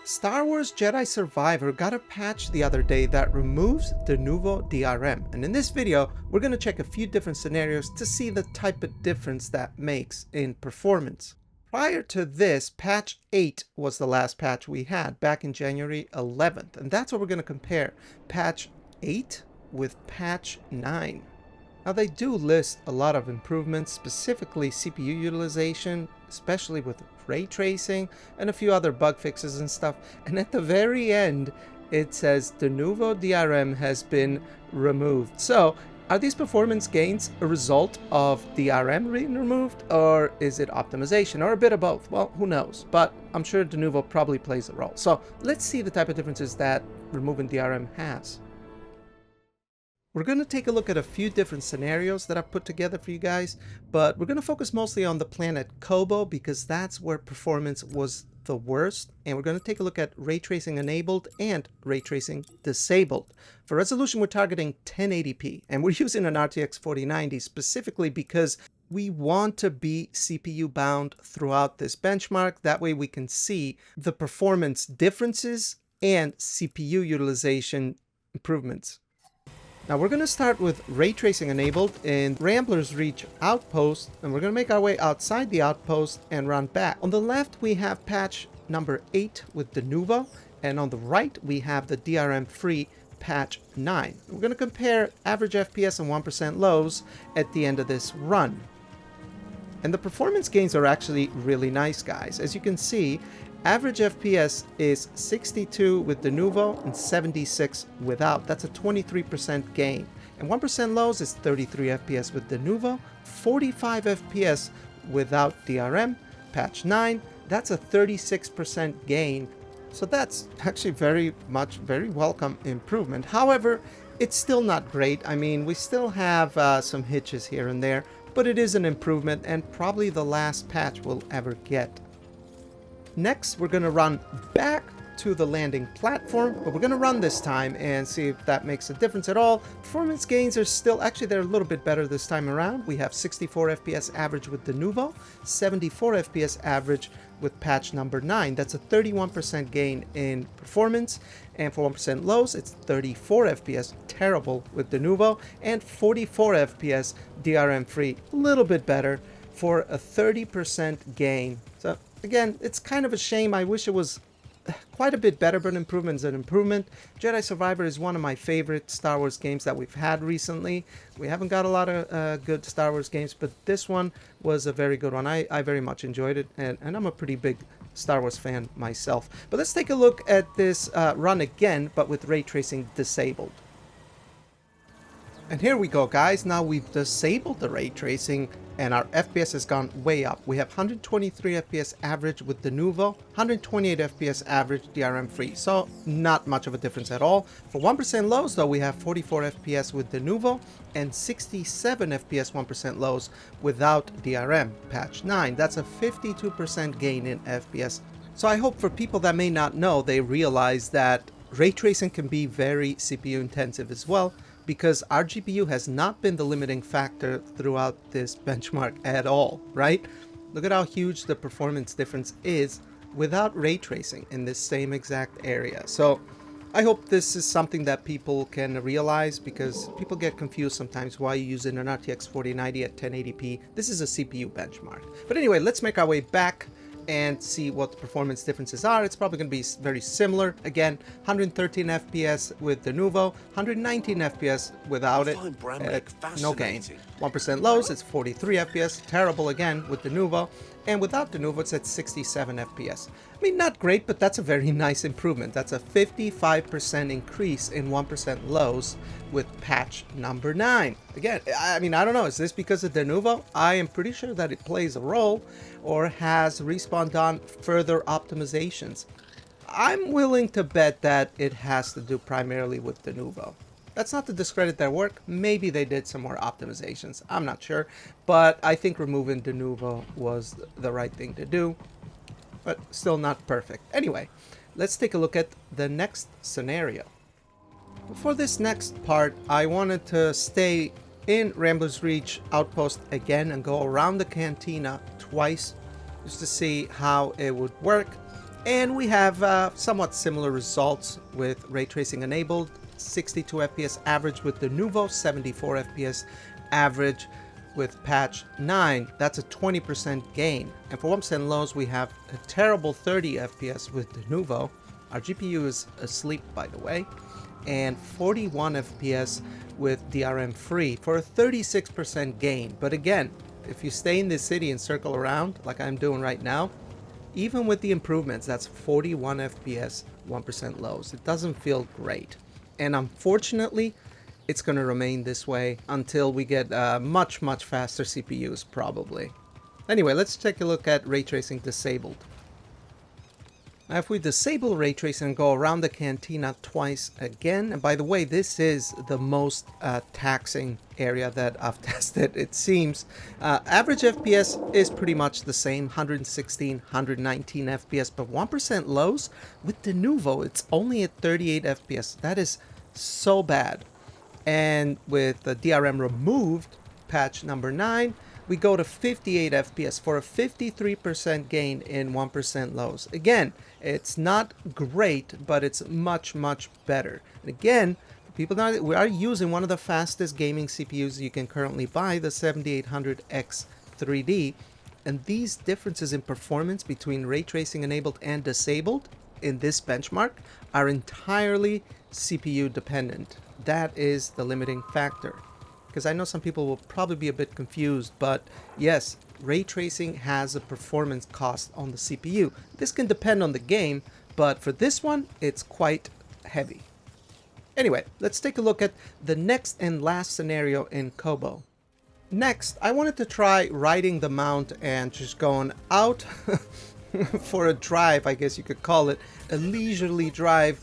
Star Wars Jedi Survivor got a patch the other day that removes Denuvo DRM, and in this video we're going to check a few different scenarios to see the type of difference that makes in performance. Prior to this, patch 8 was the last patch we had back in January 11th, and that's what we're going to compare, patch 8 with patch 9. Now they do list a lot of improvements, specifically CPU utilization, especially with ray tracing and a few other bug fixes and stuff. And at the very end, it says Denuvo DRM has been removed. So are these performance gains a result of DRM being removed, or is it optimization, or a bit of both? Well, who knows, but I'm sure Denuvo probably plays a role. So let's see the type of differences that removing DRM has. We're going to take a look at a few different scenarios that I've put together for you guys, but we're going to focus mostly on the planet Koboh because that's where performance was the worst, and we're going to take a look at ray tracing enabled and ray tracing disabled. For resolution, we're targeting 1080p, and we're using an RTX 4090 specifically because we want to be CPU bound throughout this benchmark. That way we can see the performance differences and CPU utilization improvements. Now we're going to start with ray tracing enabled in Rambler's Reach outpost, and we're going to make our way outside the outpost and run back. On the left we have patch number 8 with Denuvo, and on the right we have the DRM-Free patch 9. We're going to compare average FPS and 1% lows at the end of this run. And the performance gains are actually really nice, guys. As you can see, average FPS is 62 with Denuvo and 76 without. That's a 23% gain. And 1% lows is 33 FPS with Denuvo, 45 FPS without DRM. Patch 9, that's a 36% gain. So that's actually very welcome improvement. However, it's still not great. I mean, we still have some hitches here and there, but it is an improvement and probably the last patch we'll ever get. Next, we're going to run back to the landing platform, but we're going to run this time and see if that makes a difference at all. Performance gains are still, actually they're a little bit better this time around. We have 64 FPS average with Denuvo, 74 FPS average with patch number 9. That's a 31% gain in performance, and for 1% lows, it's 34 FPS terrible with Denuvo, and 44 FPS DRM-free, a little bit better for a 30% gain. So again, it's kind of a shame. I wish it was quite a bit better, but an improvement is an improvement. Jedi Survivor is one of my favorite Star Wars games that we've had recently. We haven't got a lot of good Star Wars games, but this one was a very good one. I very much enjoyed it, and I'm a pretty big Star Wars fan myself. But let's take a look at this run again, but with ray tracing disabled. And here we go, guys. Now we've disabled the ray tracing and our FPS has gone way up. We have 123 FPS average with Denuvo, 128 FPS average DRM-free. So not much of a difference at all. For 1% lows though, we have 44 FPS with Denuvo and 67 FPS 1% lows without DRM. Patch 9, that's a 52% gain in FPS. So I hope for people that may not know, they realize that ray tracing can be very CPU intensive as well, because our GPU has not been the limiting factor throughout this benchmark at all, right? Look at how huge the performance difference is without ray tracing in this same exact area. So I hope this is something that people can realize, because people get confused sometimes why you're using an RTX 4090 at 1080p. This is a CPU benchmark. But anyway, let's make our way back and see what the performance differences are. It's probably going to be very similar. Again, 113 FPS with Denuvo, 119 FPS without it, no gain. 1% lows, it's 43 FPS, terrible again with Denuvo, and without Denuvo it's at 67 FPS. I mean, not great, but that's a very nice improvement. That's a 55% increase in 1% lows with patch number 9. Again, I mean, I don't know, is this because of Denuvo? I am pretty sure that it plays a role, or has Respawn done further optimizations? I'm willing to bet that it has to do primarily with Denuvo. That's not to discredit their work. Maybe they did some more optimizations. I'm not sure, but I think removing Denuvo was the right thing to do, but still not perfect. Anyway, let's take a look at the next scenario. For this next part, I wanted to stay in Rambler's Reach outpost again and go around the cantina twice just to see how it would work. And we have somewhat similar results with ray tracing enabled, 62 FPS average with Denuvo, 74 FPS average with patch 9. That's a 20% gain. And for 1% lows, we have a terrible 30 FPS with Denuvo. Our GPU is asleep, by the way. And 41 FPS with DRM-Free for a 36% gain. But again, if you stay in this city and circle around like I'm doing right now, even with the improvements, that's 41 FPS, 1% lows. It doesn't feel great. And unfortunately, it's going to remain this way until we get much faster CPUs, probably. Anyway, let's take a look at ray tracing disabled. Now, if we disable ray tracing and go around the Cantina twice again, and by the way, this is the most taxing area that I've tested, it seems. Average FPS is pretty much the same, 116, 119 FPS, but 1% lows with Denuvo, it's only at 38 FPS. That is so bad. And with the DRM removed, patch number 9, we go to 58 FPS for a 53% gain in 1% lows. Again, it's not great, but it's much better. And again, for people that we are using one of the fastest gaming CPUs you can currently buy, the 7800X 3D, and these differences in performance between ray tracing enabled and disabled in this benchmark are entirely CPU dependent. That is the limiting factor. Because I know some people will probably be a bit confused, but yes, ray tracing has a performance cost on the CPU. This can depend on the game, but for this one, it's quite heavy. Anyway, let's take a look at the next and last scenario in Koboh. Next, I wanted to try riding the mount and just going out for a drive, I guess you could call it, a leisurely drive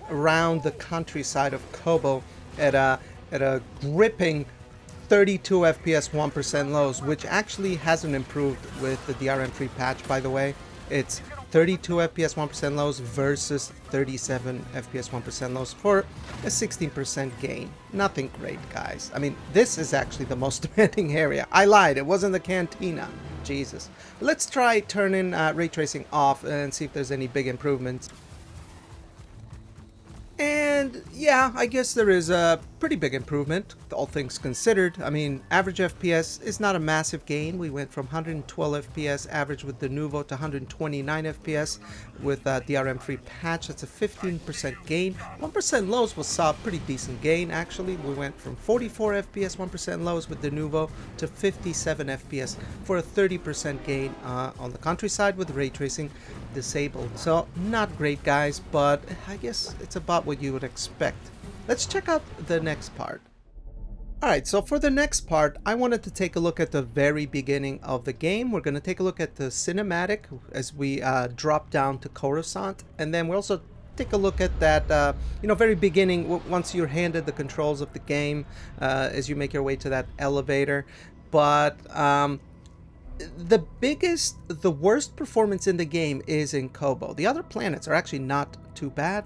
around the countryside of Koboh at a gripping 32 FPS 1% lows, which actually hasn't improved with the DRM-Free patch, by the way. It's 32 FPS 1% lows versus 37 FPS 1% lows for a 16% gain. Nothing great, guys. I mean, this is actually the most demanding area. I lied, it wasn't the Cantina. Jesus. Let's try turning ray tracing off and see if there's any big improvements. And yeah, I guess there is a pretty big improvement, all things considered. I mean, average FPS is not a massive gain. We went from 112 FPS average with Denuvo to 129 FPS with DRM-Free patch. That's a 15% gain. 1% lows was a pretty decent gain, actually. We went from 44 FPS 1% lows with Denuvo to 57 FPS for a 30% gain on the countryside with ray tracing disabled. So not great, guys, but I guess it's about what you would expect. Let's check out the next part. Alright, so for the next part, I wanted to take a look at the very beginning of the game. We're going to take a look at the cinematic as we drop down to Coruscant, and then we'll also take a look at that, very beginning, once you're handed the controls of the game, as you make your way to that elevator. But the worst performance in the game is in Koboh. The other planets are actually not too bad.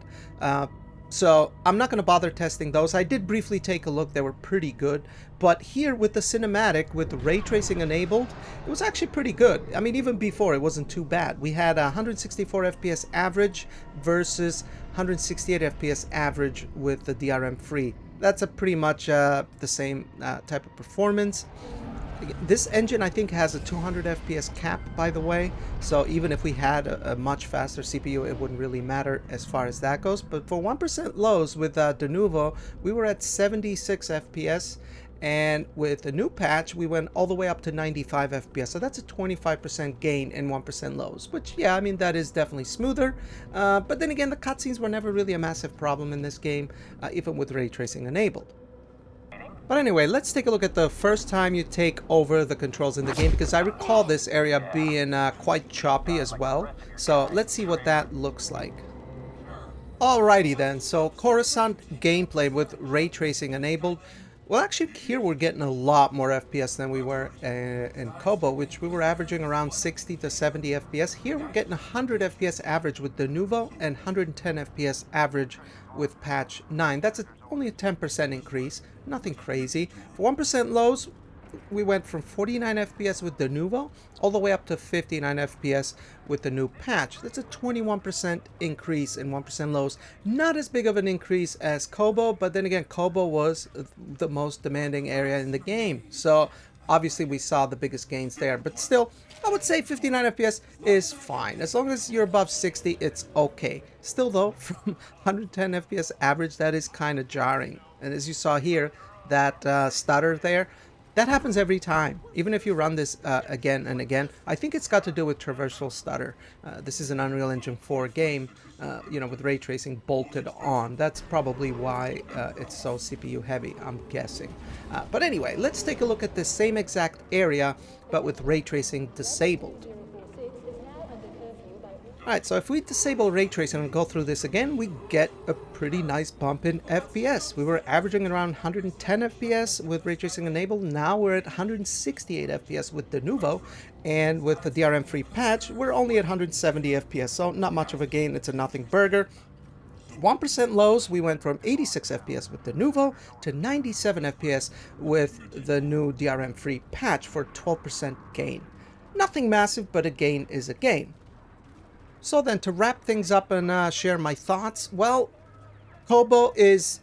So I'm not going to bother testing those. I did briefly take a look. They were pretty good. But here with the cinematic, with ray tracing enabled, it was actually pretty good. I mean, even before, it wasn't too bad. We had 164 FPS average versus 168 FPS average with the DRM-Free. That's a pretty much the same type of performance. This engine, I think, has a 200 FPS cap, by the way, so even if we had a much faster CPU, it wouldn't really matter as far as that goes. But for 1% lows with Denuvo, we were at 76 FPS, and with the new patch, we went all the way up to 95 FPS, so that's a 25% gain in 1% lows, which, yeah, I mean, that is definitely smoother. But then again, the cutscenes were never really a massive problem in this game, even with ray tracing enabled. But anyway, let's take a look at the first time you take over the controls in the game, because I recall this area being quite choppy as well. So let's see what that looks like. Alrighty then, so Coruscant gameplay with ray tracing enabled. Well, actually here we're getting a lot more FPS than we were in Koboh, which we were averaging around 60 to 70 FPS. Here we're getting 100 FPS average with Denuvo and 110 FPS average with patch 9. That's only a 10% increase, nothing crazy. For 1% lows, we went from 49 FPS with Denuvo all the way up to 59 FPS with the new patch. That's a 21% increase in 1% lows. Not as big of an increase as Koboh, but then again, Koboh was the most demanding area in the game. So obviously we saw the biggest gains there, but still, I would say 59 FPS is fine. As long as you're above 60, it's okay. Still though, from 110 FPS average, that is kind of jarring. And as you saw here, that stutter there, that happens every time. Even if you run this again and again, I think it's got to do with traversal stutter. This is an Unreal Engine 4 game, you know, with ray tracing bolted on. That's probably why it's so CPU heavy, I'm guessing. But anyway, let's take a look at the same exact area, but with ray tracing disabled. Alright, so if we disable ray tracing and go through this again, we get a pretty nice bump in FPS. We were averaging around 110 FPS with ray tracing enabled. Now we're at 168 FPS with Denuvo, and with the DRM-free patch, we're only at 170 FPS, so not much of a gain. It's a nothing burger. 1% lows, we went from 86 FPS with Denuvo to 97 FPS with the new DRM-free patch for 12% gain. Nothing massive, but a gain is a gain. So then, to wrap things up and share my thoughts, well, Koboh is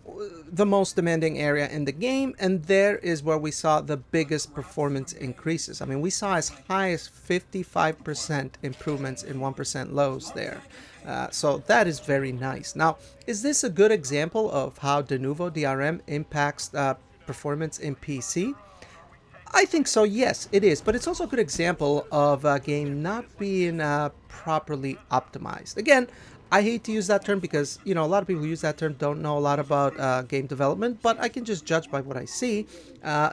the most demanding area in the game, and there is where we saw the biggest performance increases. I mean, we saw as high as 55% improvements in 1% lows there. So that is very nice. Now, is this a good example of how Denuvo DRM impacts performance in PC? I think so, yes, it is, but it's also a good example of a game not being properly optimized. Again, I hate to use that term because, you know, a lot of people who use that term don't know a lot about game development, but I can just judge by what I see.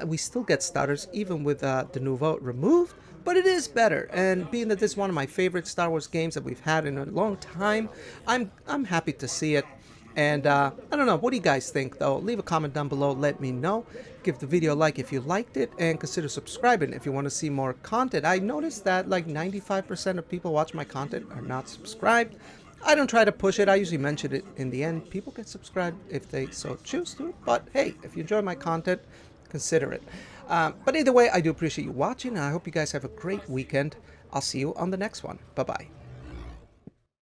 We still get stutters even with Denuvo removed, but it is better. And being that this is one of my favorite Star Wars games that we've had in a long time, I'm happy to see it. And I don't know, what do you guys think though? Leave a comment down below, let me know. Give the video a like if you liked it, and consider subscribing if you want to see more content. I noticed that like 95% of people watch my content are not subscribed. I don't try to push it, I usually mention it in the end. People can subscribe if they so choose to, but hey, if you enjoy my content, consider it. But either way, I do appreciate you watching, and I hope you guys have a great weekend. I'll see you on the next one. Bye-bye.